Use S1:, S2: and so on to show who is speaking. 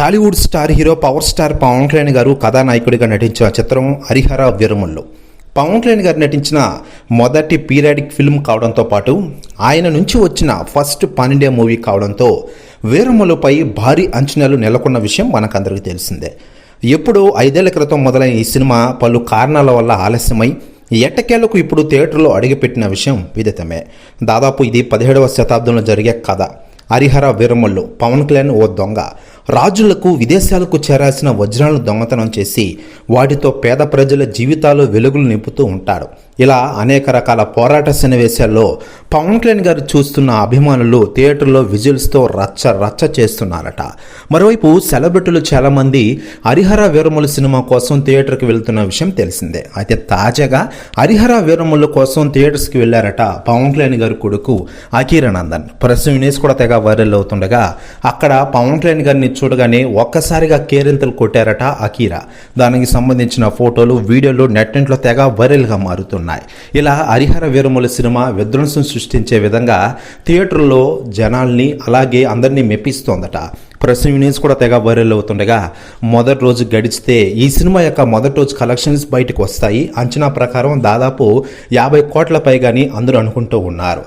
S1: Tollywood star hero power star Pawan Kalyan గారు కథానాయకుడిగా నటించిన చిత్రం హరిహర వీరమల్లు. పవన్ కళ్యాణ్ గారు నటించిన మొదటి పీరియాడిక్ ఫిల్మ్ కావడంతో పాటు ఆయన నుంచి వచ్చిన ఫస్ట్ పాన్ ఇండియా మూవీ కావడంతో వీరమల్లుపై భారీ అంచనాలు నెలకొన్న విషయం మనకందరికీ తెలిసిందే. ఎప్పుడో 5 ఏళ్ల క్రితం మొదలైన ఈ సినిమా పలు కారణాల వల్ల ఆలస్యమై ఎట్టకేలకు ఇప్పుడు థియేటర్లో అడుగుపెట్టిన విషయం విదితమే. దాదాపు ఇది 17వ శతాబ్దంలో జరిగే కథ. హరిహర వీరమల్లు. పవన్ కళ్యాణ్ ఓ దొంగ. రాజులకు విదేశాలకు చేరాల్సిన వజ్రాలను దొంగతనం చేసి వాటితో పేద ప్రజల జీవితాలు వెలుగులు నింపుతూ ఉంటాడు. ఇలా అనేక రకాల పోరాట సన్నివేశాల్లో పవన్ కళ్యాణ్ గారు చూస్తున్న అభిమానులు థియేటర్లో విజువల్స్తో రచ్చ చేస్తున్నారట. మరోవైపు సెలబ్రిటీలు చాలామంది హరిహర వీరమల్లు సినిమా కోసం థియేటర్కి వెళ్తున్న విషయం తెలిసిందే. అయితే తాజాగా హరిహర వీరమల్లు కోసం థియేటర్స్కి వెళ్ళారట పవన్ కళ్యాణ్ గారి కొడుకు అకీరానందన్. ప్రస్తుతం న్యూస్ కూడా తెగ వైరల్ అవుతుండగా అక్కడ పవన్ కళ్యాణ్ గారిని చూడగానే ఒక్కసారిగా కేరింతలు కొట్టారట అకీరా. దానికి సంబంధించిన ఫోటోలు, వీడియోలు నెట్టింట్లో తెగ వైరల్గా మారుతున్నాయి. ఇలా హరిహర వీరమల్లు సినిమా విధ్వంసం సృష్టించే విధంగా థియేటర్లో జనాల్ని అలాగే అందరినీ మెప్పిస్తోందట. ప్రస్తుతం న్యూస్ కూడా తెగ వైరల్ అవుతుండగా మొదటి రోజు గడిచితే ఈ సినిమా యొక్క మొదటి రోజు కలెక్షన్స్ బయటకు వస్తాయి. అంచనా ప్రకారం దాదాపు 50 కోట్ల పైగాని అందరూ అనుకుంటూ ఉన్నారు.